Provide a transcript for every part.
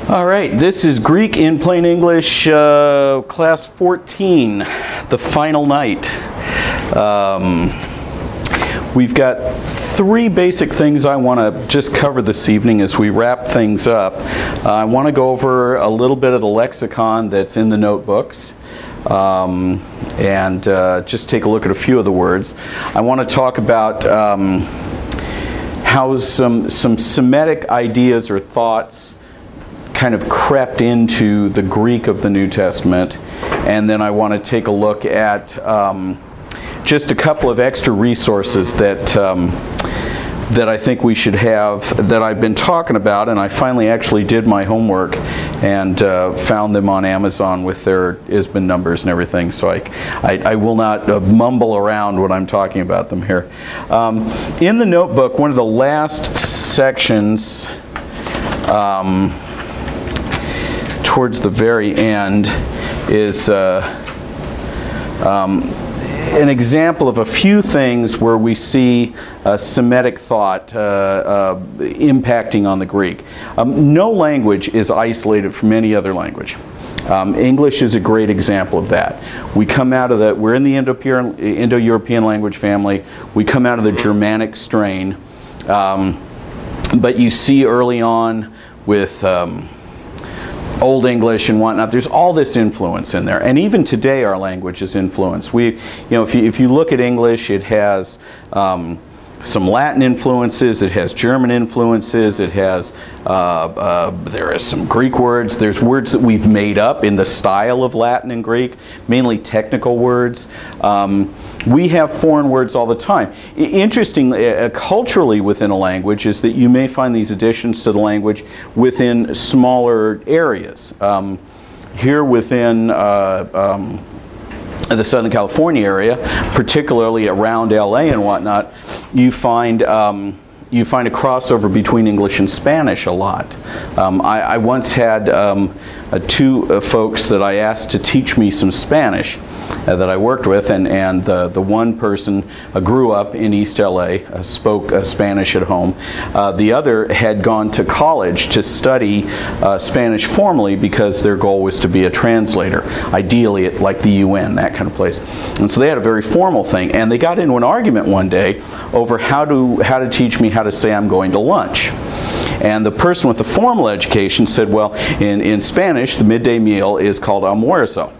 All right, this is Greek in Plain English, class 14, the final night. We've got three basic things I want to just cover this evening as we wrap things up. I want to go over a little bit of the lexicon that's in the notebooks. And just take a look at a few of the words. I want to talk about how some Semitic ideas or thoughts kind of crept into the Greek of the New Testament, and then I want to take a look at just a couple of extra resources that I think we should have, that I've been talking about, and I finally actually did my homework and found them on Amazon with their ISBN numbers and everything, so I will not mumble around when I'm talking about them here. In the notebook, one of the last sections towards the very end is an example of a few things where we see Semitic thought impacting on the Greek. No language is isolated from any other language. English is a great example of that. We come out of the, we're in the Indo-European language family. We come out of the Germanic strain. But you see early on with Old English and whatnot, there's all this influence in there, and even today our language is influenced. If you look at English, it has some Latin influences, it has German influences, it has there is some Greek words. There's words that we've made up in the style of Latin and Greek, mainly technical words. We have foreign words all the time. Interestingly, culturally within a language is that you may find these additions to the language within smaller areas. Here within the Southern California area, particularly around LA and whatnot, you find a crossover between English and Spanish a lot. I once had two folks that I asked to teach me some Spanish that I worked with, and the one person grew up in East LA, spoke Spanish at home. The other had gone to college to study Spanish formally because their goal was to be a translator, ideally at like the UN, that kind of place. And so they had a very formal thing, and they got into an argument one day over how to teach me how to say I'm going to lunch. And the person with the formal education said, well, in Spanish, the midday meal is called almuerzo.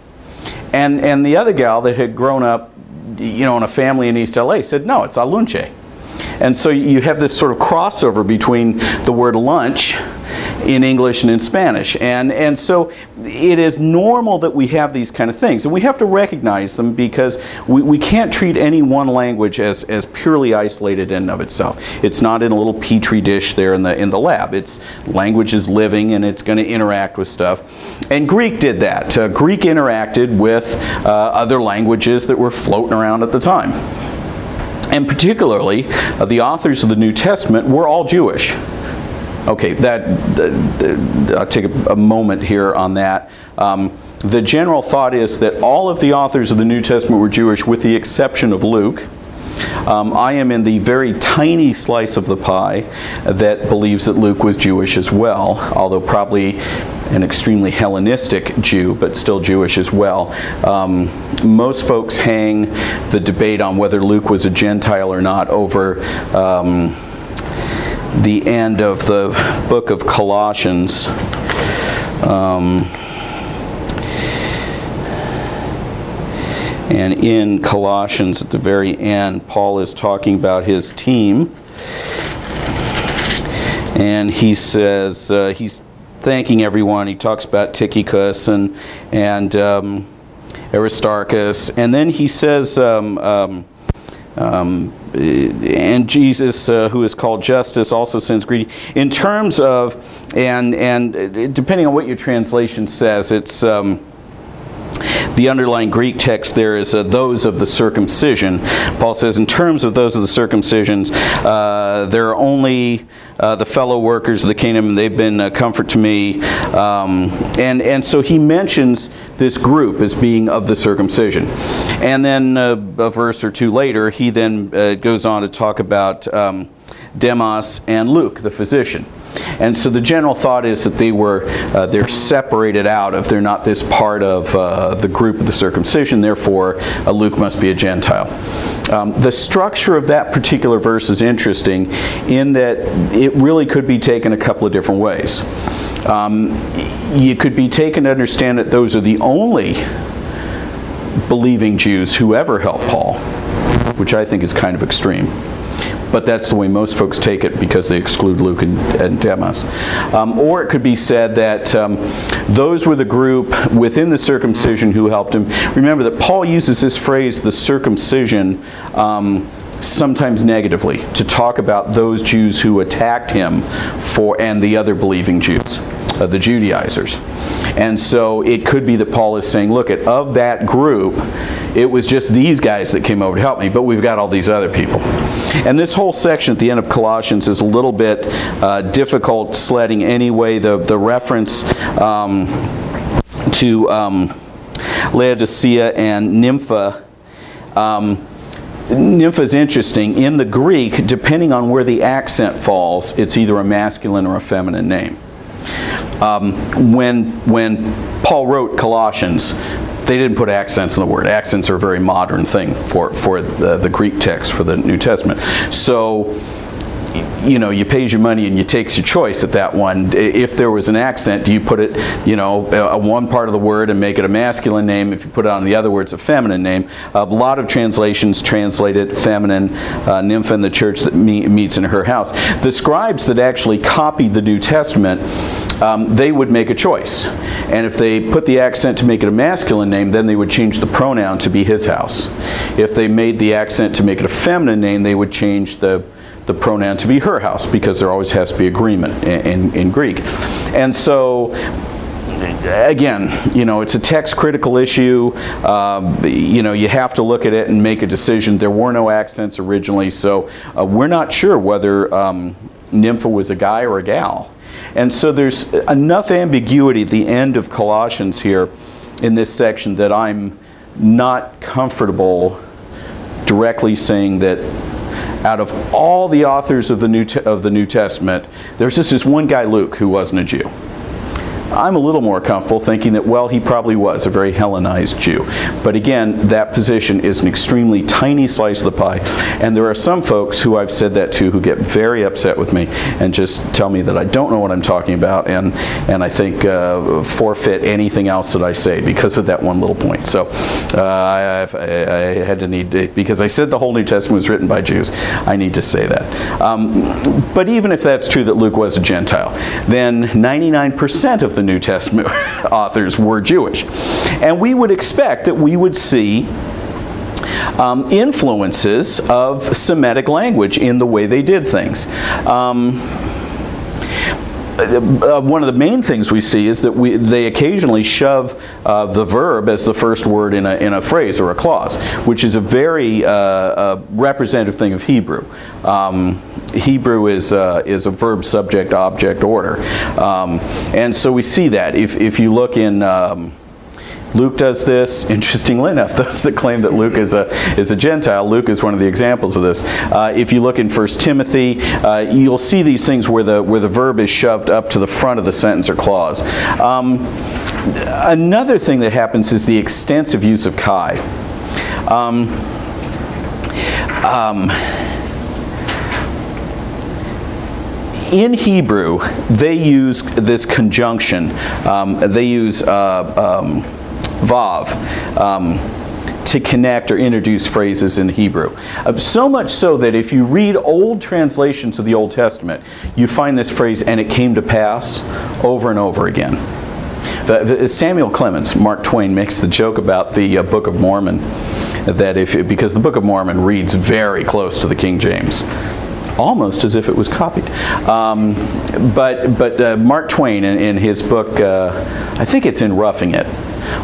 And the other gal that had grown up, in a family in East LA said, no, it's alunche. And so you have this sort of crossover between the word lunch in English and in Spanish. And so it is normal that we have these kind of things. And we have to recognize them because we can't treat any one language as purely isolated in and of itself. It's not in a little petri dish there in the lab. Language is living and it's going to interact with stuff. And Greek did that. Greek interacted with other languages that were floating around at the time. And particularly, the authors of the New Testament were all Jewish. Okay, I'll take a moment here on that. The general thought is that all of the authors of the New Testament were Jewish with the exception of Luke. I am in the very tiny slice of the pie that believes that Luke was Jewish as well, although probably an extremely Hellenistic Jew, but still Jewish as well. Most folks hang the debate on whether Luke was a Gentile or not over the end of the book of Colossians. And in Colossians, at the very end, Paul is talking about his team. And he says, he's thanking everyone. He talks about Tychicus and Aristarchus. And then he says, and Jesus, who is called Justice, also sends greeting. In terms of, and depending on what your translation says, it's the underlying Greek text there is those of the circumcision. Paul says, in terms of those of the circumcisions, there are only the fellow workers of the kingdom, and they've been a comfort to me. And so he mentions this group as being of the circumcision. And then a verse or two later, he then goes on to talk about Demas and Luke, the physician. And so the general thought is that they're separated out of, they're not this part of the group of the circumcision, therefore Luke must be a Gentile. The structure of that particular verse is interesting in that it really could be taken a couple of different ways. You could be taken to understand that those are the only believing Jews who ever helped Paul, which I think is kind of extreme. But that's the way most folks take it because they exclude Luke and Demas. Or it could be said that those were the group within the circumcision who helped him. Remember that Paul uses this phrase, the circumcision, sometimes negatively, to talk about those Jews who attacked him and the other believing Jews, the Judaizers. And so it could be that Paul is saying, look, of that group, it was just these guys that came over to help me, but we've got all these other people. And this whole section at the end of Colossians is a little bit difficult sledding anyway. The reference to Laodicea and Nympha, Nympha is interesting. In the Greek, depending on where the accent falls, it's either a masculine or a feminine name. When Paul wrote Colossians, they didn't put accents in the word. Accents are a very modern thing for the Greek text for the New Testament. So, you know, you pays your money and you takes your choice at that one. If there was an accent, do you put it, you know, one part of the word and make it a masculine name? If you put it on the other word, it's a feminine name. A lot of translations translate it feminine, nymph in the church that meets in her house. The scribes that actually copied the New Testament, they would make a choice. And if they put the accent to make it a masculine name, then they would change the pronoun to be his house. If they made the accent to make it a feminine name, they would change the pronoun to be her house, because there always has to be agreement in Greek. And so, again, you know, it's a text critical issue. You know, you have to look at it and make a decision. There were no accents originally, so we're not sure whether Nympha was a guy or a gal. And so there's enough ambiguity at the end of Colossians here in this section that I'm not comfortable directly saying that out of all the authors of the New Testament, there's just this one guy, Luke, who wasn't a Jew. I'm a little more comfortable thinking that, well, he probably was a very Hellenized Jew. But again, that position is an extremely tiny slice of the pie. And there are some folks who I've said that to who get very upset with me and just tell me that I don't know what I'm talking about, and I think forfeit anything else that I say because of that one little point. So I had to because I said the whole New Testament was written by Jews, I need to say that. But even if that's true that Luke was a Gentile, then 99% of the New Testament authors were Jewish. And we would expect that we would see influences of Semitic language in the way they did things. One of the main things we see is that they occasionally shove the verb as the first word in a phrase or a clause, which is a very representative thing of Hebrew. Hebrew is a verb, subject, object order. And so we see that. If you look in Luke does this. Interestingly enough, those that claim that Luke is a Gentile, Luke is one of the examples of this. If you look in 1 Timothy, you'll see these things where the verb is shoved up to the front of the sentence or clause. Another thing that happens is the extensive use of kai. In Hebrew, they use this conjunction. They use vav to connect or introduce phrases in Hebrew. So much so that if you read old translations of the Old Testament, you find this phrase, "and it came to pass," over and over again. Samuel Clemens, Mark Twain, makes the joke about the Book of Mormon, that because the Book of Mormon reads very close to the King James, almost as if it was copied. But Mark Twain, in his book, I think it's in Roughing It,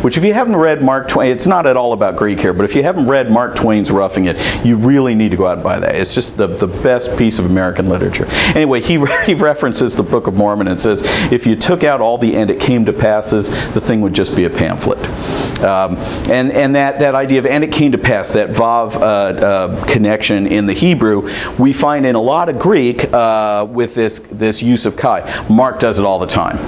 which if you haven't read Mark Twain, it's not at all about Greek here, but if you haven't read Mark Twain's Roughing It, you really need to go out and buy that. It's just the best piece of American literature. Anyway, he references the Book of Mormon and says, if you took out all the "and it came to passes," the thing would just be a pamphlet. And that idea of "and it came to pass," that vav connection in the Hebrew, we find in a lot of Greek with this use of kai. Mark does it all the time.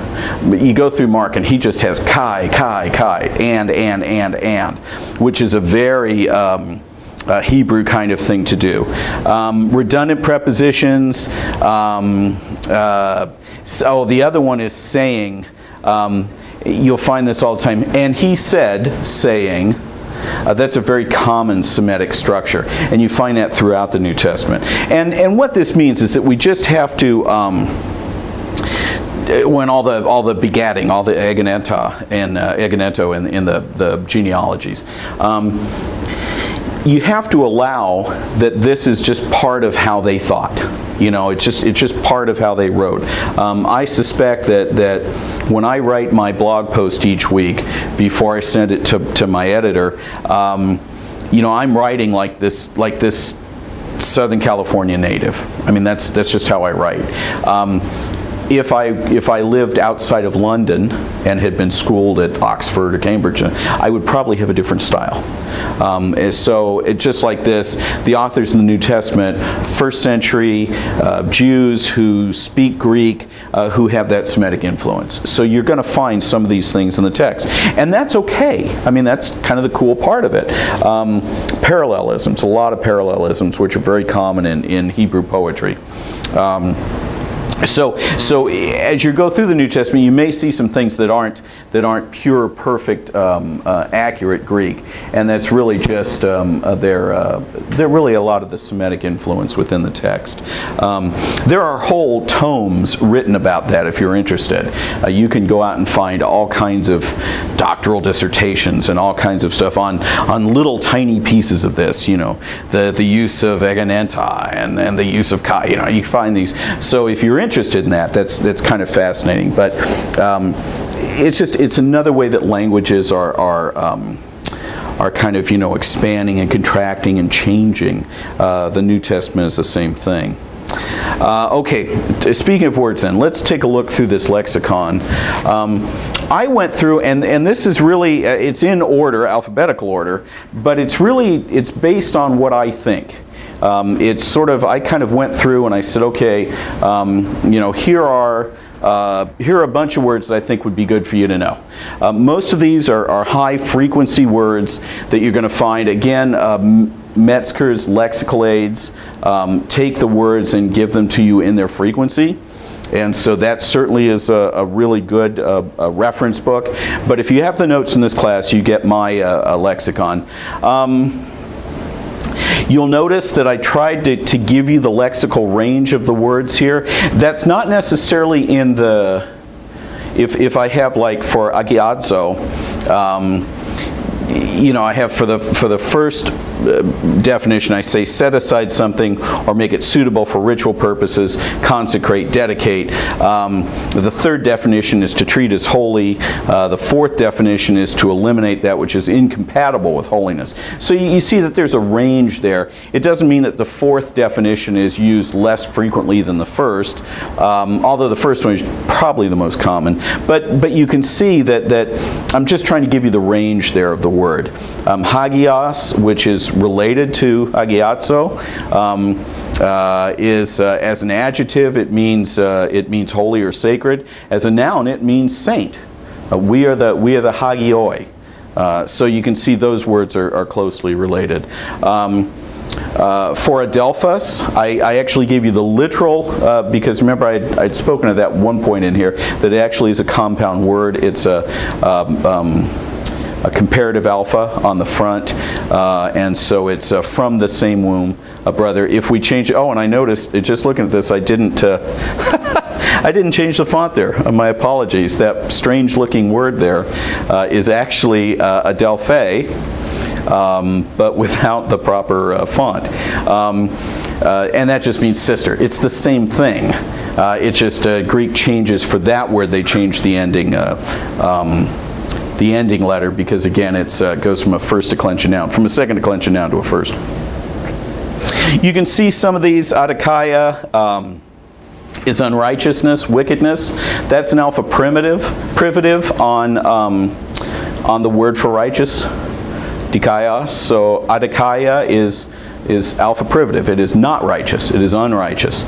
You go through Mark and he just has kai, kai, kai, and, which is a very Hebrew kind of thing to do. Redundant prepositions. So the other one is saying. You'll find this all the time. And he said, saying. That's a very common Semitic structure, and you find that throughout the New Testament. And what this means is that we just have to, when all the begatting, all the egoneta and egonento in the genealogies, you have to allow that this is just part of how they thought. You know, it's just part of how they wrote. I suspect that when I write my blog post each week, before I send it to my editor, you know, I'm writing like this Southern California native. I mean, that's just how I write. If I lived outside of London and had been schooled at Oxford or Cambridge, I would probably have a different style. So just like this, the authors in the New Testament, first century Jews who speak Greek, who have that Semitic influence. So you're going to find some of these things in the text. And that's okay. I mean, that's kind of the cool part of it. Parallelisms, a lot of parallelisms, which are very common in Hebrew poetry. So as you go through the New Testament, you may see some things that aren't pure, perfect, accurate Greek, and that's really just they're really a lot of the Semitic influence within the text. There are whole tomes written about that. If you're interested, you can go out and find all kinds of doctoral dissertations and all kinds of stuff on little tiny pieces of this. You know, the use of egonenta and the use of kai. You know, you find these. So if you're interested in that, that's kind of fascinating. But it's another way that languages are kind of, you know, expanding and contracting and changing. The New Testament is the same thing. Okay, speaking of words then, let's take a look through this lexicon. I went through, and this is really, it's in order, alphabetical order, but it's based on what I think. It's sort of, I kind of went through and I said, okay, you know, here are a bunch of words that I think would be good for you to know. Most of these are high frequency words that you're going to find. Again, Metzger's lexical aids take the words and give them to you in their frequency. And so that certainly is a really good reference book. But if you have the notes in this class, you get my lexicon. You'll notice that I tried to give you the lexical range of the words here. That's not necessarily in the, if I have like for agiazo, you know, I have for the first definition, I say set aside something or make it suitable for ritual purposes, consecrate, dedicate. The third definition is to treat as holy. The fourth definition is to eliminate that which is incompatible with holiness. So you see that there's a range there. It doesn't mean that the fourth definition is used less frequently than the first, although the first one is probably the most common. But you can see that I'm just trying to give you the range there of the word. Hagios, which is related to agiazo, is as an adjective it means holy or sacred. As a noun it means saint. We are the hagioi. So you can see those words are closely related. For adelphos, I actually gave you the literal, because remember I'd spoken of that one point in here, that it actually is a compound word. It's a comparative alpha on the front, and so it's from the same womb, a brother. If we change, oh, and I noticed, just looking at this, I didn't I didn't change the font there. My apologies. That strange looking word there is actually adelphe, but without the proper font. And that just means sister. It's the same thing. It's just Greek changes for that word. They change the ending the ending letter, because again, it goes from a first declension noun, from a second declension noun to a first. You can see some of these. Adikaya is unrighteousness, wickedness. That's an alpha privative on the word for righteous, dikaios. So adikaya is alpha privative. It is not righteous. It is unrighteous.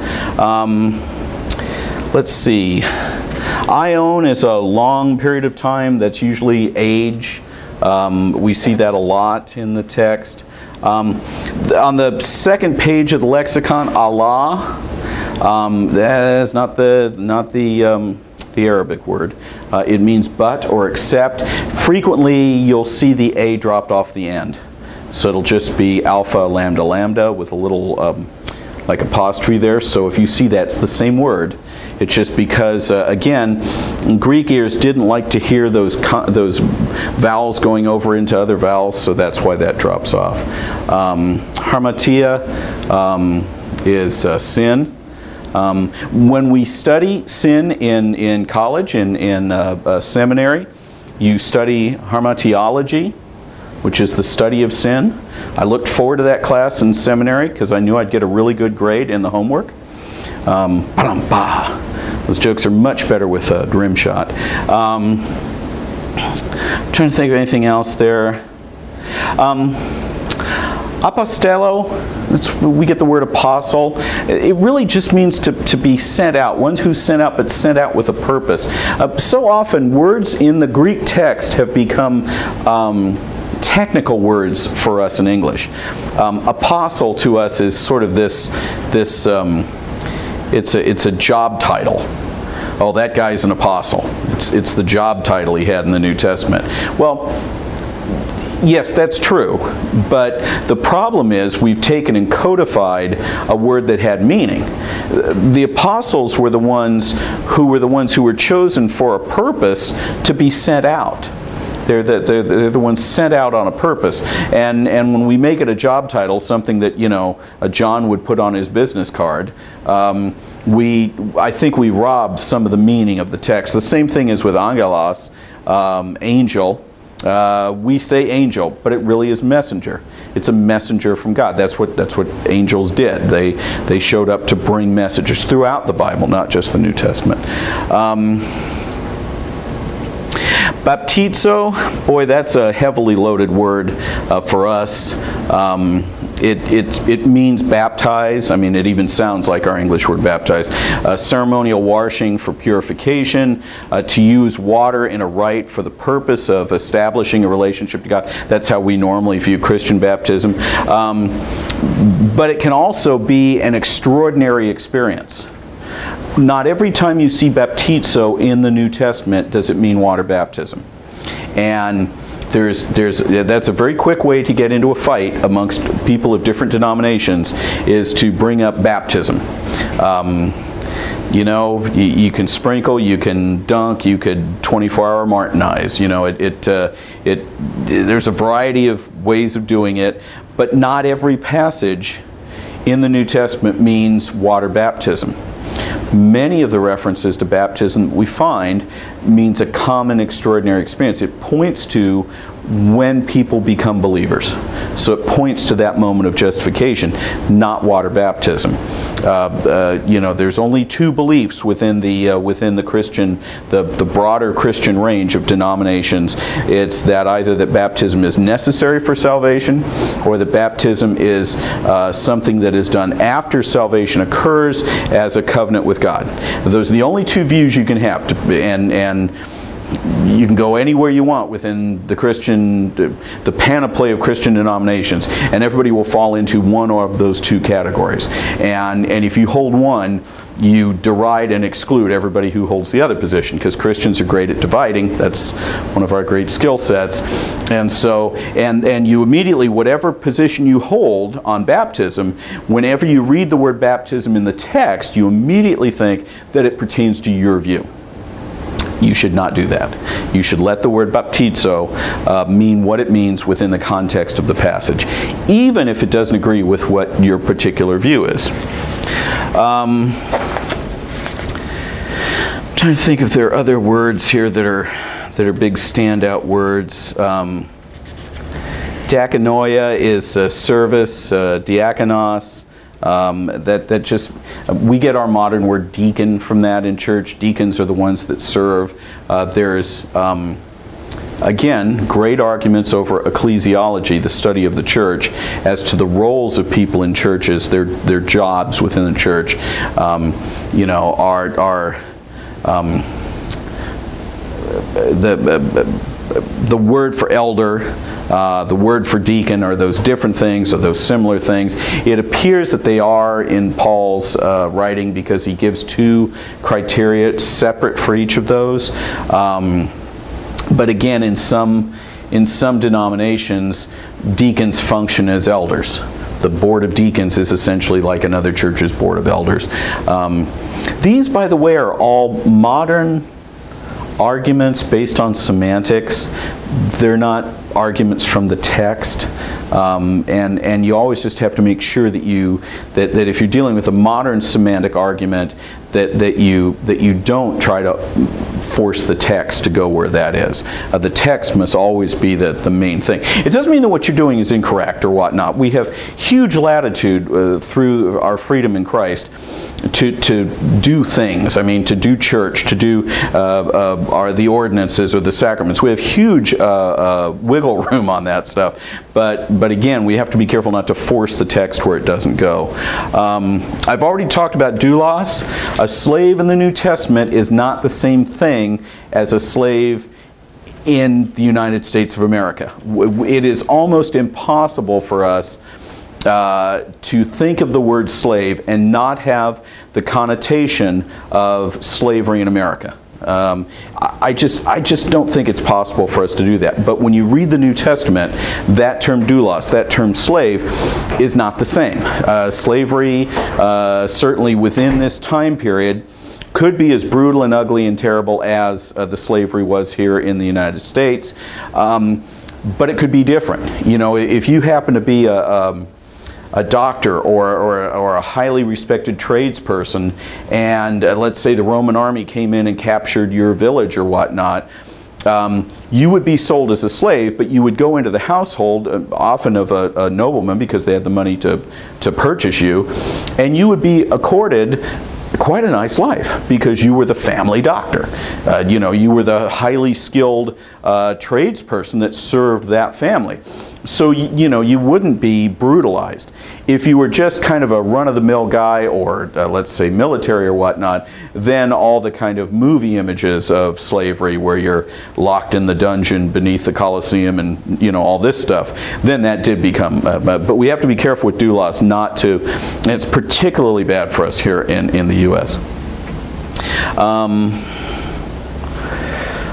Let's see. Ion is a long period of time. That's usually age. We see that a lot in the text. On the second page of the lexicon, Allah, that is not the Arabic word. It means but or except. Frequently, you'll see the A dropped off the end. So it'll just be alpha, lambda, lambda with a little like apostrophe there. So if you see that, it's the same word. It's just because, again, Greek ears didn't like to hear those vowels going over into other vowels, so that's why that drops off. Harmatia is sin. When we study sin in college, in seminary, you study harmatiology, which is the study of sin. I looked forward to that class in seminary because I knew I'd get a really good grade in the homework. Those jokes are much better with a rim shot. I'm trying to think of anything else there. Apostello, we get the word apostle. It really just means to be sent out. One who's sent out, but sent out with a purpose. So often, words in the Greek text have become technical words for us in English. Apostle to us is sort of it's a job title. Oh, that guy's an apostle. It's the job title he had in the New Testament. Well, yes, that's true. But the problem is we've taken and codified a word that had meaning. The apostles were the ones who were chosen for a purpose to be sent out. They're the ones sent out on a purpose. And when we make it a job title, something that, you know, a John would put on his business card, I think we robbed some of the meaning of the text. The same thing is with angelos, angel. We say angel, but it really is messenger. It's a messenger from God. That's what angels did. They showed up to bring messages throughout the Bible, not just the New Testament. Baptizo, boy, that's a heavily loaded word for us. It means baptize. I mean, it even sounds like our English word baptize. Ceremonial washing for purification, to use water in a rite for the purpose of establishing a relationship to God. That's how we normally view Christian baptism. But it can also be an extraordinary experience. Not every time you see baptizo in the New Testament does it mean water baptism. And that's a very quick way to get into a fight amongst people of different denominations, is to bring up baptism. You know, you can sprinkle, you can dunk, you could 24-hour Martinize. You know, there's a variety of ways of doing it, but not every passage in the New Testament means water baptism. Many of the references to baptism we find means a common extraordinary experience. It points to when people become believers. So it points to that moment of justification, not water baptism. You know, there's only two beliefs within the Christian, the broader Christian range of denominations. It's that either that baptism is necessary for salvation, or that baptism is something that is done after salvation occurs as a covenant with God. Those are the only two views you can have, and you can go anywhere you want within the the panoply of Christian denominations, and everybody will fall into one of those two categories. And if you hold one, you deride and exclude everybody who holds the other position, because Christians are great at dividing. That's one of our great skill sets. And so, and you immediately, whatever position you hold on baptism, whenever you read the word baptism in the text, you immediately think that it pertains to your view. You should not do that. You should let the word baptizo mean what it means within the context of the passage, even if it doesn't agree with what your particular view is. I'm trying to think if there are other words here that that are big standout words. Diakonoia is service, diakonos. That just, we get our modern word deacon from that in church. Deacons are the ones that serve. There's, again, great arguments over ecclesiology, the study of the church, as to the roles of people in churches, their jobs within the church. You know, the word for elder, the word for deacon, are those different things, or those similar things. It appears that they are in Paul's writing, because he gives two criteria separate for each of those. But again, in some denominations, deacons function as elders. The board of deacons is essentially like another church's board of elders. These, by the way, are all modern arguments based on semantics. They're not arguments from the text, and you always just have to make sure that that if you're dealing with a modern semantic argument, that you don't try to force the text to go where that is. The text must always be the main thing. It doesn't mean that what you're doing is incorrect or whatnot. We have huge latitude through our freedom in Christ to do things. I mean, to do church, to do the ordinances or the sacraments. We have huge wiggle room on that stuff. But again, we have to be careful not to force the text where it doesn't go. I've already talked about doulos. A slave in the New Testament is not the same thing as a slave in the United States of America. It is almost impossible for us to think of the word slave and not have the connotation of slavery in America. I just don't think it's possible for us to do that. But when you read the New Testament, that term doulos, that term slave, is not the same. Slavery, certainly within this time period, could be as brutal and ugly and terrible as the slavery was here in the United States, but it could be different. You know, if you happen to be a doctor or a highly respected tradesperson, and let's say the Roman army came in and captured your village or whatnot, you would be sold as a slave, but you would go into the household, often of a nobleman, because they had the money to purchase you, and you would be accorded quite a nice life because you were the family doctor. You know, you were the highly skilled tradesperson that served that family. So, you know, you wouldn't be brutalized. If you were just kind of a run-of-the-mill guy, or let's say military or whatnot, then all the kind of movie images of slavery where you're locked in the dungeon beneath the Colosseum and, you know, all this stuff, then that did become, but we have to be careful with doulos not to, and it's particularly bad for us here in the U.S. I'm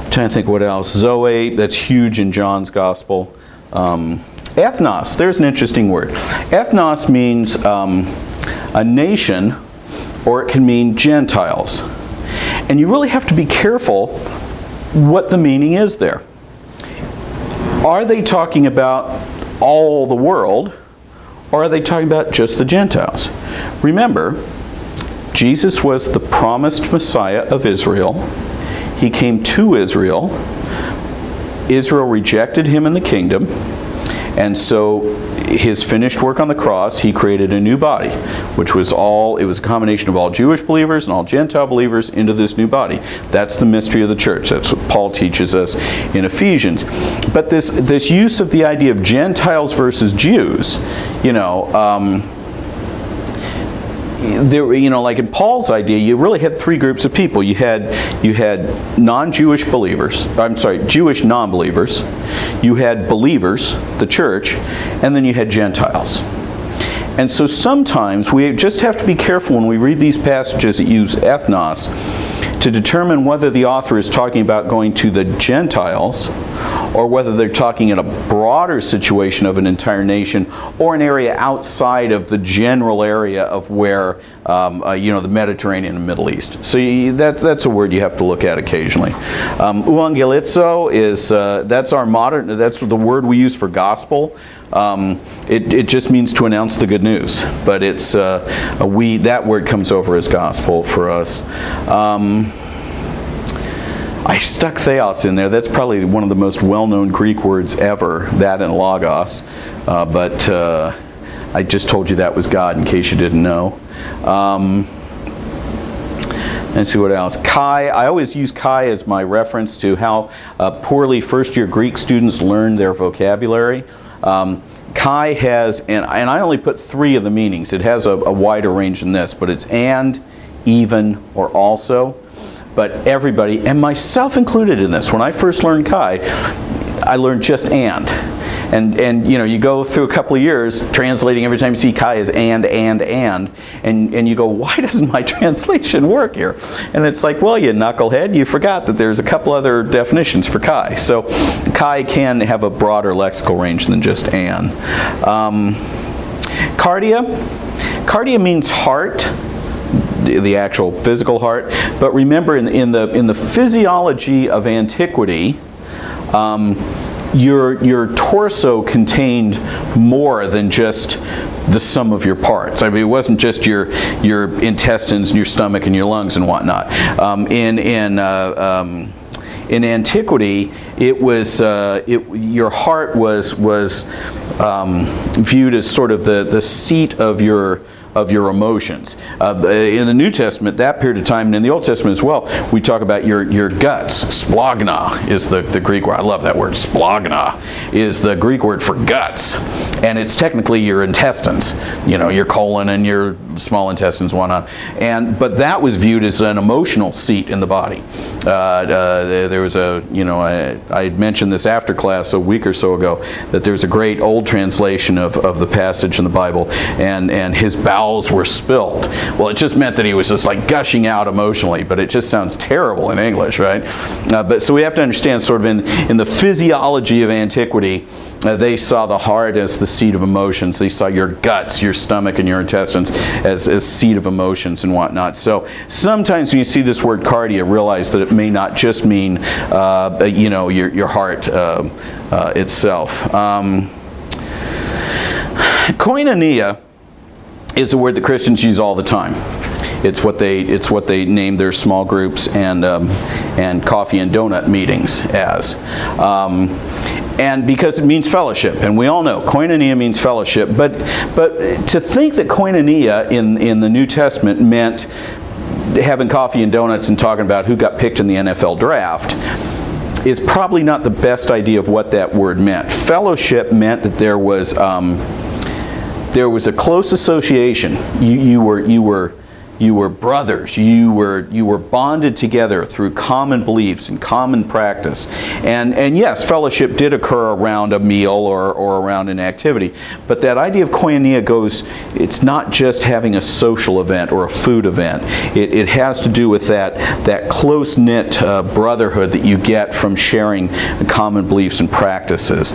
trying to think what else. Zoe, that's huge in John's Gospel. Ethnos, there's an interesting word. Ethnos means a nation, or it can mean Gentiles. And you really have to be careful what the meaning is there. Are they talking about all the world, or are they talking about just the Gentiles? Remember, Jesus was the promised Messiah of Israel. He came to Israel. Israel rejected him in the kingdom, and so his finished work on the cross, he created a new body, which was it was a combination of all Jewish believers and all Gentile believers into this new body. That's the mystery of the church. That's what Paul teaches us in Ephesians. But this use of the idea of Gentiles versus Jews, you know, there, you know, like in Paul's idea, you really had three groups of people. You had non-Jewish believers, I'm sorry, Jewish non-believers. You had believers, the church, and then you had Gentiles. And so sometimes we just have to be careful when we read these passages that use ethnos to determine whether the author is talking about going to the Gentiles, or whether they're talking in a broader situation of an entire nation, or an area outside of the general area of where, you know, the Mediterranean and Middle East. So that's a word you have to look at occasionally. Evangelizo is, that's the word we use for gospel. It just means to announce the good news, but it's that word comes over as gospel for us. I stuck theos in there. That's probably one of the most well-known Greek words ever, that and logos. But I just told you that was God in case you didn't know. Let's see what else. Chi, I always use chi as my reference to how poorly first-year Greek students learn their vocabulary. Chi has, and I only put 3 of the meanings. It has a wider range than this, but it's and, even, or also. But everybody, and myself included in this, when I first learned chi, I learned just and. And you know, you go through a couple of years translating every time you see chi as and you go, why doesn't my translation work here? And it's like, well, you knucklehead, you forgot that there's a couple other definitions for chi. So chi can have a broader lexical range than just and. Cardia means heart, the actual physical heart. But remember, in the physiology of antiquity, your torso contained more than just the sum of your parts. I mean, it wasn't just your intestines and your stomach and your lungs and whatnot. In antiquity, it was your heart was viewed as sort of the seat of your emotions. In the New Testament, that period of time, and in the Old Testament as well, we talk about your guts. Splagna is the Greek word. I love that word. Splagna is the Greek word for guts. And it's technically your intestines, you know, your colon and your small intestines and whatnot. But that was viewed as an emotional seat in the body. There was a, you know, I had mentioned this after class a week or so ago, that there's a great old translation of the passage in the Bible, and his bowels were spilled. Well, it just meant that he was just like gushing out emotionally, but it just sounds terrible in English, right? But so we have to understand sort of in the physiology of antiquity, they saw the heart as the seat of emotions. They saw your guts, your stomach, and your intestines as seat of emotions and whatnot. So sometimes when you see this word cardia, realize that it may not just mean you know, your heart itself. Koinonia is a word that Christians use all the time. It's what they name their small groups and coffee and donut meetings as. And because it means fellowship, and we all know koinonia means fellowship, but to think that koinonia in the New Testament meant having coffee and donuts and talking about who got picked in the NFL draft is probably not the best idea of what that word meant. Fellowship meant that there was a close association. You were brothers. You were bonded together through common beliefs and common practice. And yes, fellowship did occur around a meal or around an activity. But that idea of koinonia goes, it's not just having a social event or a food event. It has to do with that close-knit brotherhood that you get from sharing common beliefs and practices.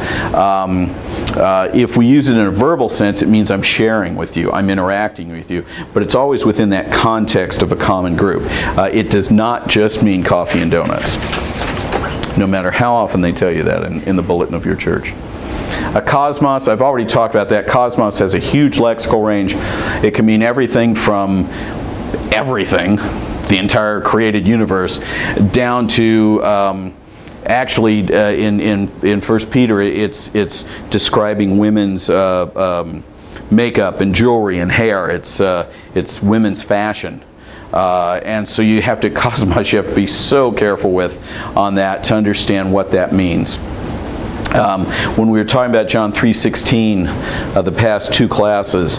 If we use it in a verbal sense, it means I'm sharing with you, I'm interacting with you, but it's always within that context of a common group. It does not just mean coffee and donuts, no matter how often they tell you that in the bulletin of your church. A cosmos, I've already talked about that. Cosmos has a huge lexical range. It can mean everything from everything, the entire created universe, down to actually, in 1 Peter, it's describing women's makeup and jewelry and hair. It's women's fashion. And so you have to, cosmos, you have to be so careful with on that to understand what that means. When we were talking about John 3:16, the past 2 classes,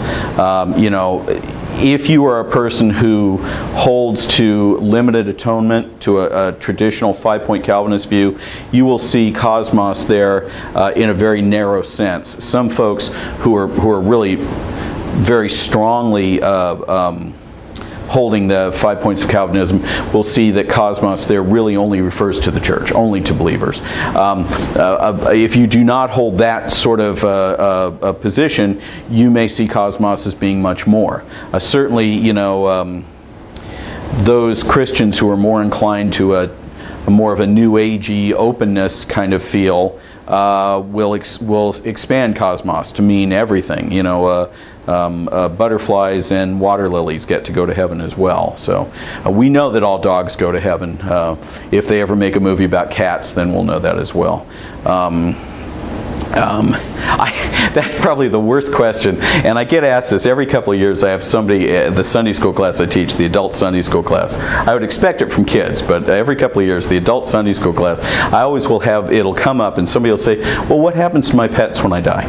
you know, if you are a person who holds to limited atonement, to a traditional 5-point Calvinist view, you will see cosmos there in a very narrow sense. Some folks who are really very strongly holding the 5 points of Calvinism will see that cosmos there really only refers to the church, only to believers. If you do not hold that sort of a position, you may see cosmos as being much more. Certainly, you know, those Christians who are more inclined to a more of a New Agey openness kind of feel, will expand cosmos to mean everything. You know, butterflies and water lilies get to go to heaven as well. So we know that all dogs go to heaven. If they ever make a movie about cats, then we'll know that as well. That's probably the worst question, and I get asked this every couple of years. I have somebody, the Sunday school class I teach, the adult Sunday school class. I would expect it from kids, but every couple of years, the adult Sunday school class, I always will have, it'll come up and somebody will say, well, what happens to my pets when I die?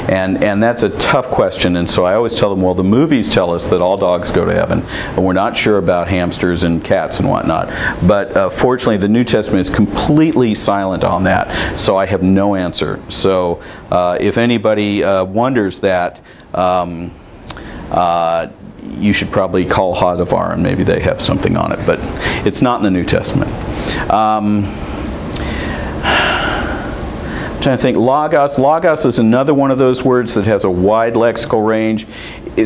And that's a tough question, and so I always tell them, well, the movies tell us that all dogs go to heaven, and we're not sure about hamsters and cats and whatnot. But fortunately, the New Testament is completely silent on that, so I have no answer. So if anybody wonders that, you should probably call HaDavar, and maybe they have something on it, but it's not in the New Testament. Trying to think, logos. Logos is another one of those words that has a wide lexical range.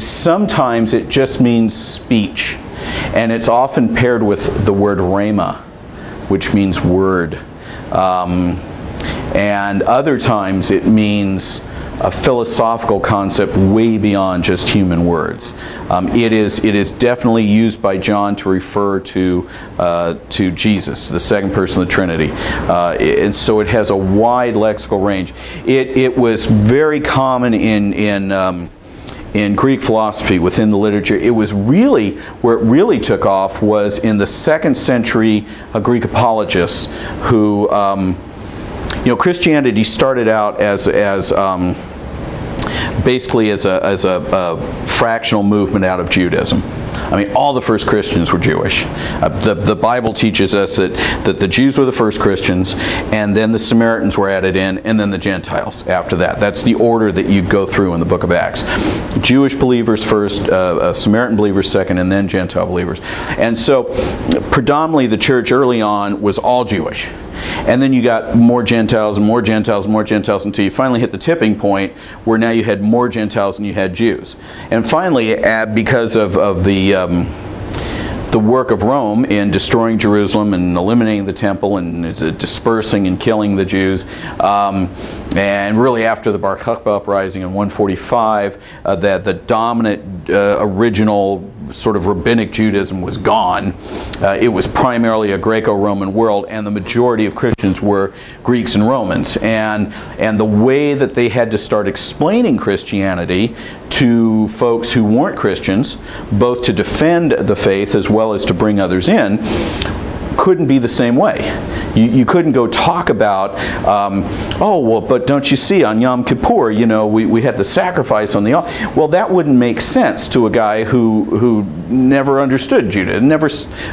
Sometimes it just means speech, and it's often paired with the word rhema, which means word. And other times it means a philosophical concept way beyond just human words. It is definitely used by John to refer to Jesus, to the second person of the Trinity. And so it has a wide lexical range. It was very common in Greek philosophy, within the literature. It was really, where it really took off was in the 2nd century Greek apologists who, you know, Christianity started out as basically as a fractional movement out of Judaism. I mean, all the first Christians were Jewish. The Bible teaches us that the Jews were the first Christians, and then the Samaritans were added in, and then the Gentiles after that. That's the order that you go through in the book of Acts. Jewish believers first, Samaritan believers second, and then Gentile believers. And so, predominantly the church early on was all Jewish. And then you got more Gentiles and more Gentiles and more Gentiles until you finally hit the tipping point where now you had more Gentiles than you had Jews. And finally, because of the work of Rome in destroying Jerusalem and eliminating the temple and dispersing and killing the Jews, and really after the Bar Kokhba uprising in 145, that the dominant original sort of rabbinic Judaism was gone. It was primarily a Greco-Roman world, and the majority of Christians were Greeks and Romans. And the way that they had to start explaining Christianity to folks who weren't Christians, both to defend the faith as well as to bring others in, couldn't be the same way. You couldn't go talk about, oh, well, but don't you see, on Yom Kippur, you know, we had the sacrifice on the altar. Well, that wouldn't make sense to a guy who never understood Judah, never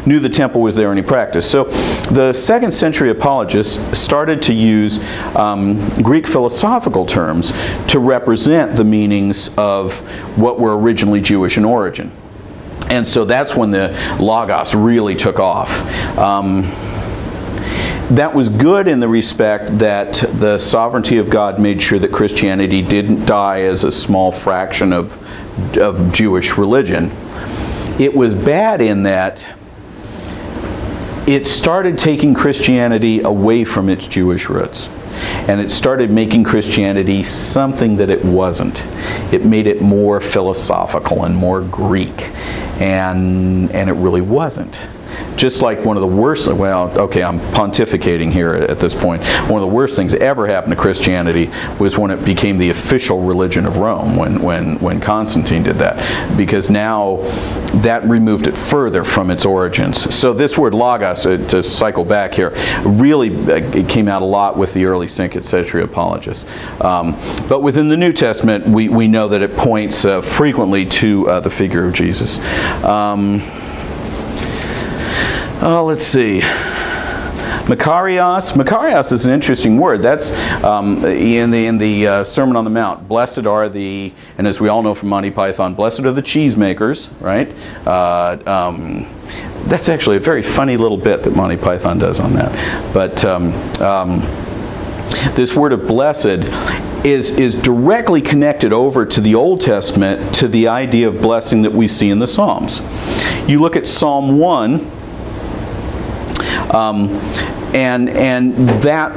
knew the temple was there in any practice. So the 2nd century apologists started to use Greek philosophical terms to represent the meanings of what were originally Jewish in origin. And so that's when the Logos really took off. That was good in the respect that the sovereignty of God made sure that Christianity didn't die as a small fraction of Jewish religion. It was bad in that it started taking Christianity away from its Jewish roots. And it started making Christianity something that it wasn't. It made it more philosophical and more Greek. And it really wasn't. Just like one of the worst, well, okay, I'm pontificating here at this point. One of the worst things that ever happened to Christianity was when it became the official religion of Rome, when Constantine did that. Because now that removed it further from its origins. So this word logos, to cycle back here, really it came out a lot with the early 2nd century apologists. But within the New Testament, we know that it points frequently to the figure of Jesus. Let's see. Makarios. Makarios is an interesting word. That's in the Sermon on the Mount. Blessed are the, and as we all know from Monty Python, blessed are the cheesemakers, right? That's actually a very funny little bit that Monty Python does on that. But this word of blessed is directly connected over to the Old Testament, to the idea of blessing that we see in the Psalms. You look at Psalm 1, and that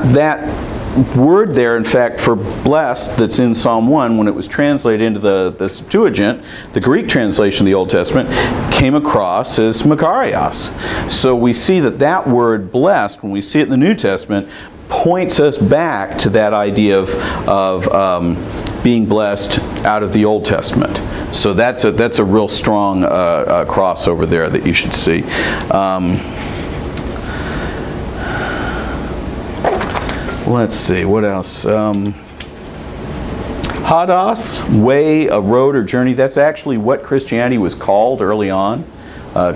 word there, in fact, for blessed that's in Psalm 1, when it was translated into the Septuagint, the Greek translation of the Old Testament, came across as Makarios. So we see that word blessed, when we see it in the New Testament, points us back to that idea of being blessed out of the Old Testament. So that's a real strong crossover there that you should see. Let's see, what else? Hadas, way, a road or journey, that's actually what Christianity was called early on.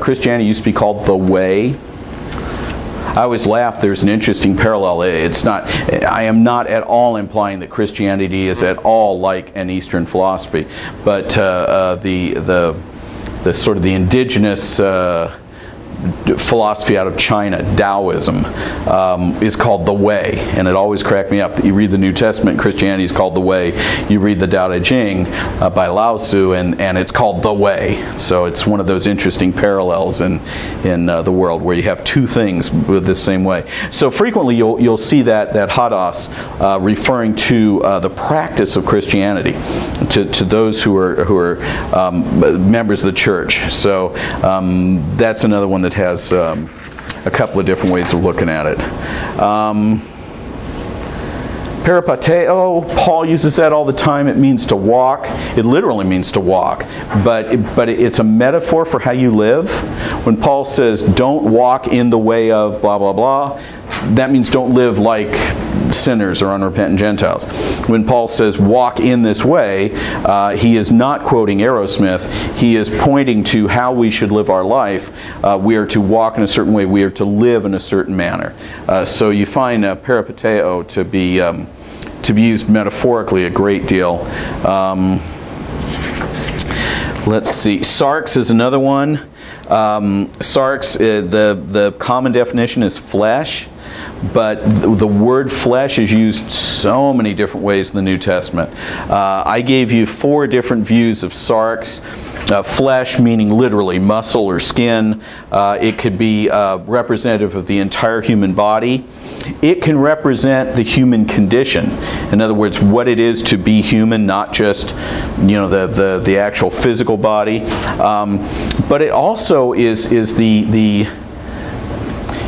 Christianity used to be called the way. I always laugh, there's an interesting parallel. I am not at all implying that Christianity is at all like an Eastern philosophy, but the sort of the indigenous philosophy out of China, Taoism, is called the Way, and it always cracked me up that you read the New Testament, Christianity is called the Way. You read the Tao Te Ching by Lao Tzu, and it's called the Way. So it's one of those interesting parallels in the world where you have two things with the same way. So frequently you'll see that Hadas referring to the practice of Christianity to those who are members of the church. So that's another one that has a couple of different ways of looking at it. Peripateo, Paul uses that all the time. It means to walk. It literally means to walk, but it's a metaphor for how you live. When Paul says, don't walk in the way of blah, blah, blah, that means don't live like sinners or unrepentant Gentiles. When Paul says walk in this way, he is not quoting Aerosmith. He is pointing to how we should live our life. We are to walk in a certain way. We are to live in a certain manner. So you find peripateo to be used metaphorically a great deal. Let's see. Sarx is another one. Sarx, the common definition is flesh. But the word flesh is used so many different ways in the New Testament. I gave you 4 different views of sarx. Flesh meaning literally muscle or skin. It could be representative of the entire human body. It can represent the human condition. In other words, what it is to be human, not just the actual physical body. But it also is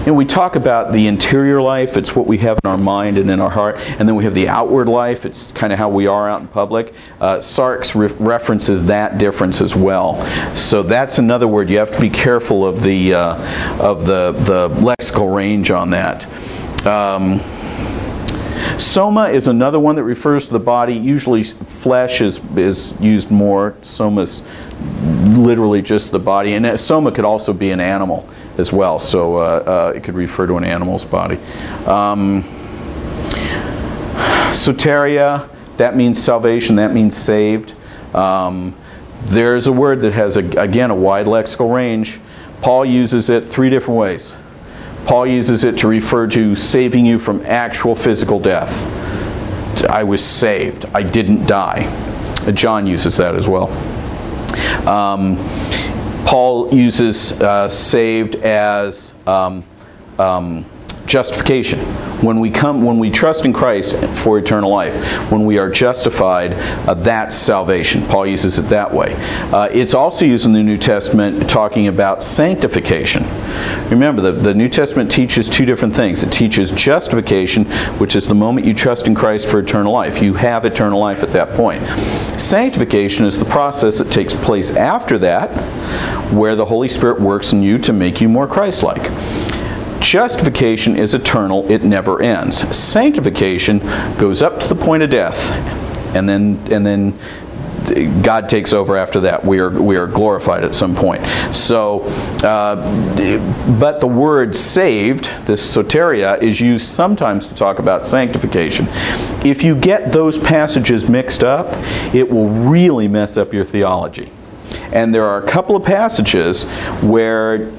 we talk about the interior life. It's what we have in our mind and in our heart. And then we have the outward life. It's kind of how we are out in public. Sarx references that difference as well. So that's another word. You have to be careful of the lexical range on that. Soma is another one that refers to the body. Usually flesh is used more. Soma is literally just the body. And soma could also be an animal as well, so it could refer to an animal's body. Soteria, that means salvation, that means saved. There's a word that has, again, a wide lexical range. Paul uses it 3 different ways. Paul uses it to refer to saving you from actual physical death. I was saved, I didn't die. John uses that as well. Paul uses saved as justification. When we trust in Christ for eternal life, when we are justified, that's salvation. Paul uses it that way. It's also used in the New Testament talking about sanctification. Remember, the New Testament teaches 2 different things. It teaches justification, which is the moment you trust in Christ for eternal life. You have eternal life at that point. Sanctification is the process that takes place after that, where the Holy Spirit works in you to make you more Christ-like. Justification is eternal, it never ends. Sanctification goes up to the point of death, and then God takes over after that. We are glorified at some point. So, but the word saved, this soteria, is used sometimes to talk about sanctification. If you get those passages mixed up, it will really mess up your theology. And there are a couple of passages where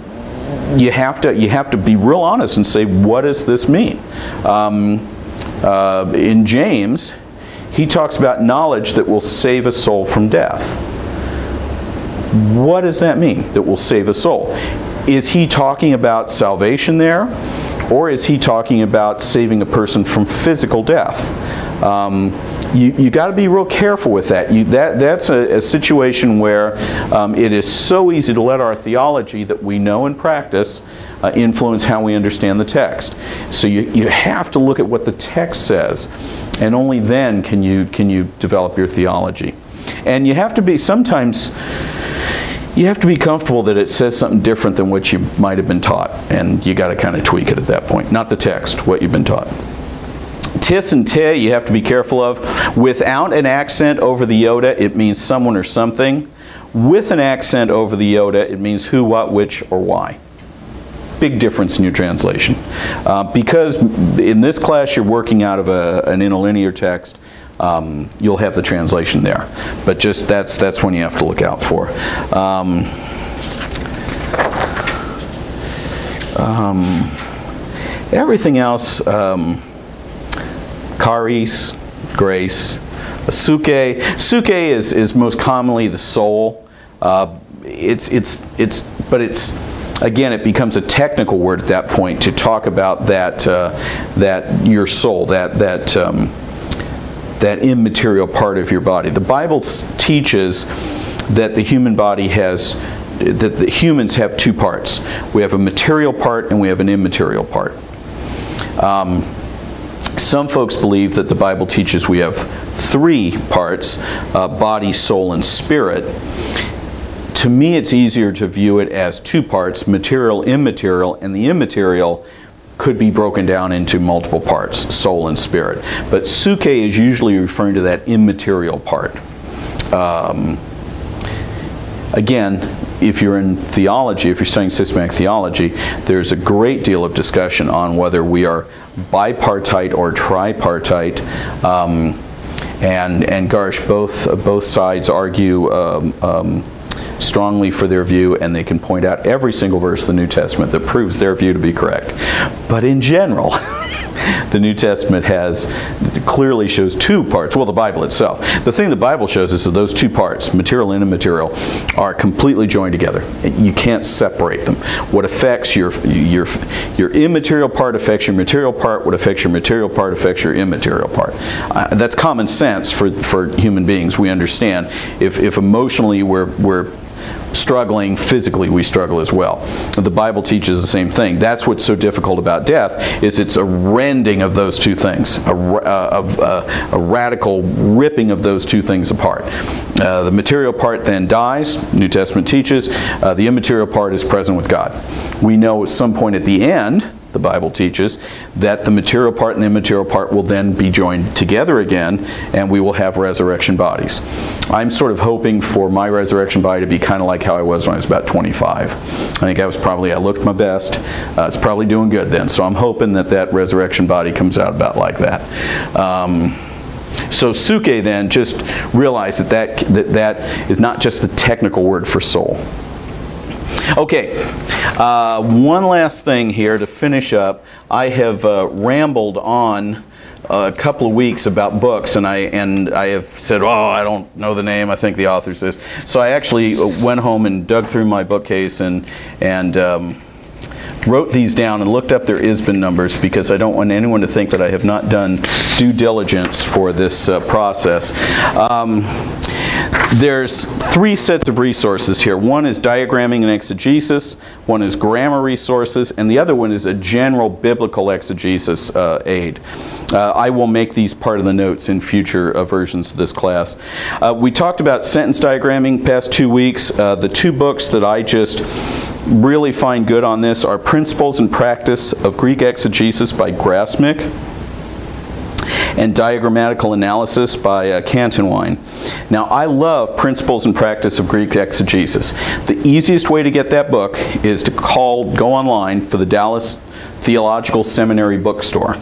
you have to be real honest and say, what does this mean? In James, he talks about knowledge that will save a soul from death. What does that mean, that will save a soul? Is he talking about salvation there? Or is he talking about saving a person from physical death? You got to be real careful with that. That's a situation where it is so easy to let our theology that we know and practice influence how we understand the text. So you have to look at what the text says, and only then can you develop your theology. And you have to be, sometimes you have to be comfortable that it says something different than what you might have been taught, and you got to kind of tweak it at that point. Not the text, what you've been taught. Tis and te, you have to be careful of. Without an accent over the iota, it means someone or something. With an accent over the iota, it means who, what, which, or why. Big difference in your translation. Because in this class you're working out of an interlinear text, you'll have the translation there. But just that's when you have to look out for. Everything else, charis, grace. Suke is most commonly the soul. But it's again, it becomes a technical word at that point to talk about that your soul, that immaterial part of your body. The Bible teaches that the human body has, that the humans have two parts. We have a material part and we have an immaterial part. Some folks believe that the Bible teaches we have three parts, body, soul, and spirit. To me, it's easier to view it as two parts, material, immaterial, and the immaterial could be broken down into multiple parts, soul and spirit. But suke is usually referring to that immaterial part. Again, if you're in theology, if you're studying systematic theology, there's a great deal of discussion on whether we are bipartite or tripartite. And gosh, both sides argue strongly for their view, and they can point out every single verse of the New Testament that proves their view to be correct. But in general, the New Testament clearly shows two parts. Well, the Bible itself. The thing the Bible shows is that those two parts, material and immaterial, are completely joined together. You can't separate them. What affects your immaterial part affects your material part. What affects your material part affects your immaterial part. That's common sense for human beings. We understand if emotionally we're struggling, physically we struggle as well. The Bible teaches the same thing. That's what's so difficult about death, is it's a rending of those two things, a radical ripping of those two things apart. The material part then dies, New Testament teaches. The immaterial part is present with God. We know at some point at the end, the Bible teaches, that the material part and the immaterial part will then be joined together again, and we will have resurrection bodies. I'm sort of hoping for my resurrection body to be kind of like how I was when I was about 25. I think I looked my best. It's probably doing good then. So I'm hoping that resurrection body comes out about like that. So suke then, just realize that is not just the technical word for soul. Okay, one last thing here to finish up. I have rambled on a couple of weeks about books, and I have said, oh, I don't know the name, I think the author's this. So I actually went home and dug through my bookcase and wrote these down and looked up their ISBN numbers, because I don't want anyone to think that I have not done due diligence for this process. There's three sets of resources here. One is diagramming and exegesis, one is grammar resources, and the other one is a general biblical exegesis aid. I will make these part of the notes in future versions of this class. We talked about sentence diagramming past 2 weeks. The two books that I just really find good on this are Principles and Practice of Greek Exegesis by Grasmick and Diagrammatical Analysis by Cantonwine. Now, I love Principles and Practice of Greek Exegesis. The easiest way to get that book is to go online for the Dallas Theological Seminary bookstore.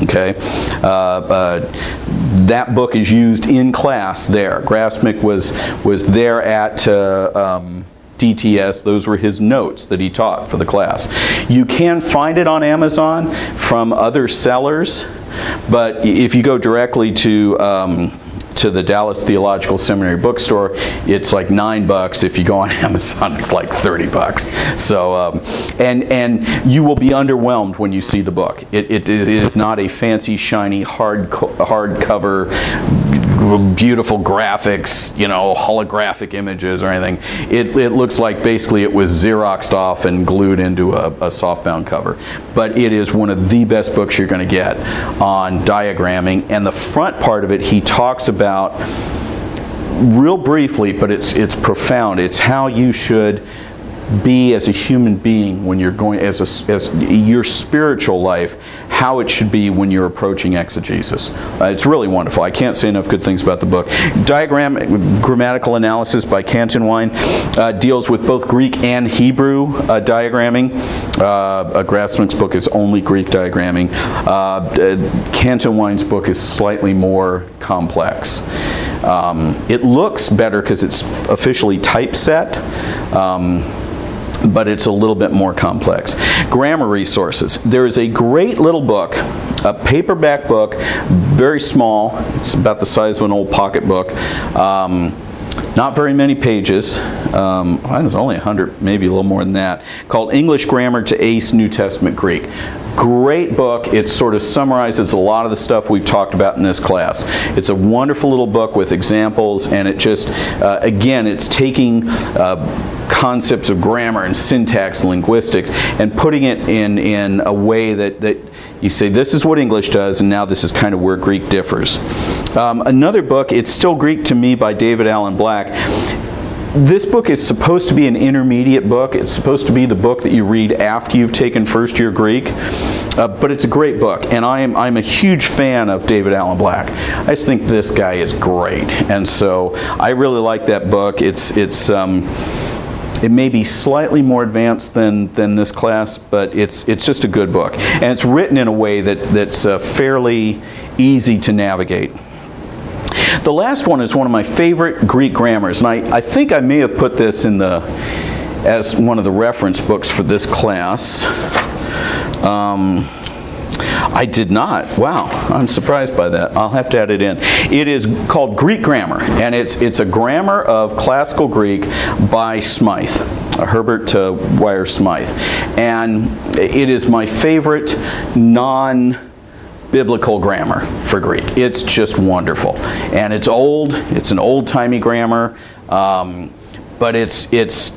Okay, that book is used in class there. Grasmick was there at DTS. Those were his notes that he taught for the class. You can find it on Amazon from other sellers, but if you go directly to to the Dallas Theological Seminary bookstore, it's like $9. If you go on Amazon, it's like $30. So, and you will be underwhelmed when you see the book. It is not a fancy, shiny, hardcover, beautiful graphics, you know, holographic images or anything. It looks like basically it was Xeroxed off and glued into a softbound cover. But it is one of the best books you're going to get on diagramming. And the front part of it, he talks about real briefly, but it's profound. It's how you should be as a human being when you're going, as your spiritual life, how it should be when you're approaching exegesis. It's really wonderful. I can't say enough good things about the book. Grammatical Analysis by Cantonwine deals with both Greek and Hebrew diagramming. Grasmick's book is only Greek diagramming. Cantonwine's book is slightly more complex. It looks better because it's officially typeset. But it's a little bit more complex. Grammar resources. There is a great little book, a paperback book, very small. It's about the size of an old pocket book. Not very many pages. It's only 100, maybe a little more than that. Called English Grammar to Ace New Testament Greek. Great book. It sort of summarizes a lot of the stuff we've talked about in this class. It's a wonderful little book with examples, and it just, again, it's taking concepts of grammar and syntax and linguistics and putting it in a way that you say, this is what English does, and now this is kind of where Greek differs. Another book, it's still Greek to me, by David Allen Black. This book is supposed to be an intermediate book. It's supposed to be the book that you read after you've taken first year Greek. But it's a great book, and I'm a huge fan of David Allen Black. I just think this guy is great, and so I really like that book. It may be slightly more advanced than this class, but it's just a good book. And it's written in a way that's fairly easy to navigate. The last one is one of my favorite Greek grammars, and I think I may have put this in as one of the reference books for this class. I did not. Wow, I'm surprised by that. I'll have to add it in. It is called Greek Grammar, and it's a grammar of classical Greek by Smythe, Herbert Wire Smythe. And it is my favorite non-biblical grammar for Greek. It's just wonderful. And it's old. It's an old-timey grammar, but it's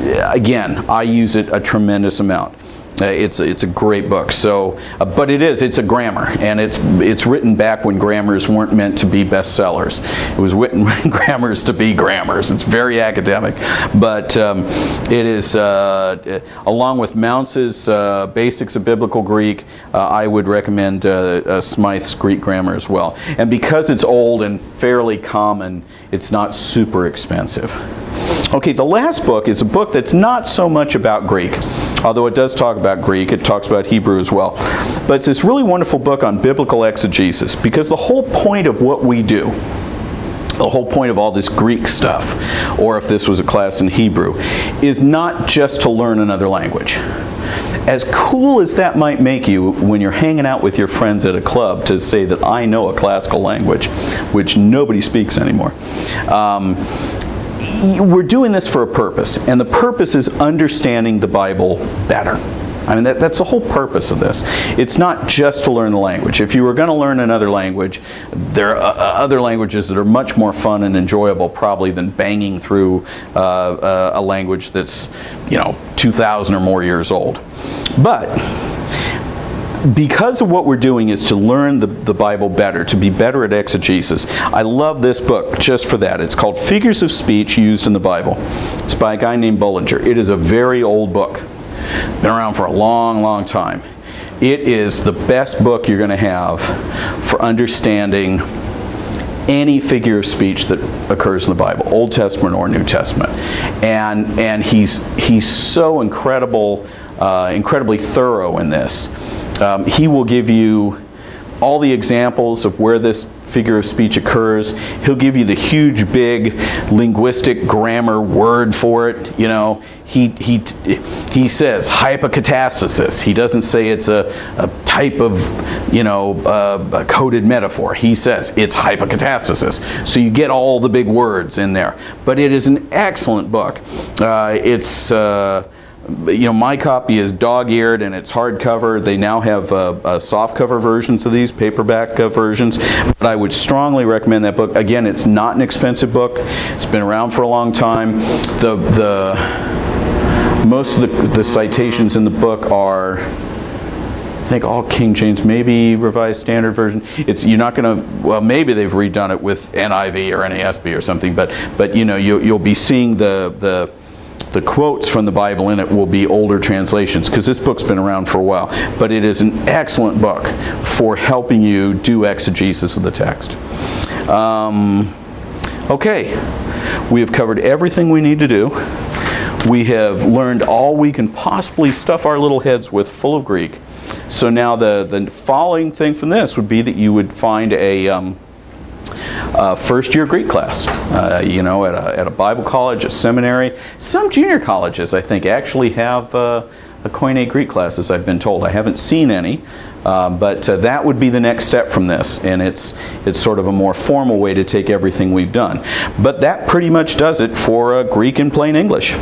again, I use it a tremendous amount. It's a great book. So, but it's a grammar, and it's written back when grammars weren't meant to be bestsellers. It was written grammars to be grammars. It's very academic, but it is along with Mounce's Basics of Biblical Greek. I would recommend Smythe's Greek Grammar as well. And because it's old and fairly common, it's not super expensive. Okay, the last book is a book that's not so much about Greek, although it does talk about Greek. It talks about Hebrew as well. But it's this really wonderful book on biblical exegesis, because the whole point of what we do, the whole point of all this Greek stuff, or if this was a class in Hebrew, is not just to learn another language. As cool as that might make you when you're hanging out with your friends at a club to say that I know a classical language, which nobody speaks anymore, we're doing this for a purpose, and the purpose is understanding the Bible better. I mean, that's the whole purpose of this. It's not just to learn the language. If you were going to learn another language, there are other languages that are much more fun and enjoyable probably than banging through a language that's, 2,000 or more years old. But because of what we're doing is to learn the Bible better, to be better at exegesis, I love this book just for that. It's called Figures of Speech Used in the Bible. It's by a guy named Bullinger. It is a very old book. Been around for a long, long time. It is the best book you're going to have for understanding any figure of speech that occurs in the Bible, Old Testament or New Testament. And he's so incredibly thorough in this. He will give you all the examples of where this figure of speech occurs. He'll give you the huge, big linguistic grammar word for it. You know, he says hypocatastasis. He doesn't say it's a type of, you know, a coded metaphor. He says it's hypocatastasis. So you get all the big words in there. But it is an excellent book. You know, my copy is dog-eared and it's hardcover. They now have softcover versions of these, paperback versions. But I would strongly recommend that book. Again, it's not an expensive book. It's been around for a long time. Most of the citations in the book are, I think, all King James, maybe Revised Standard Version. You're not going to, well, maybe they've redone it with NIV or NASB or something, but you know, you'll be seeing the quotes from the Bible in it will be older translations, because this book's been around for a while. But it is an excellent book for helping you do exegesis of the text. Okay, we have covered everything we need to do. We have learned all we can possibly stuff our little heads with full of Greek. So now the following thing from this would be that you would find a first-year Greek class, you know, at a Bible college, a seminary. Some junior colleges, I think, actually have a Koine Greek classes, I've been told. I haven't seen any, but that would be the next step from this, and it's sort of a more formal way to take everything we've done. But that pretty much does it for Greek in plain English.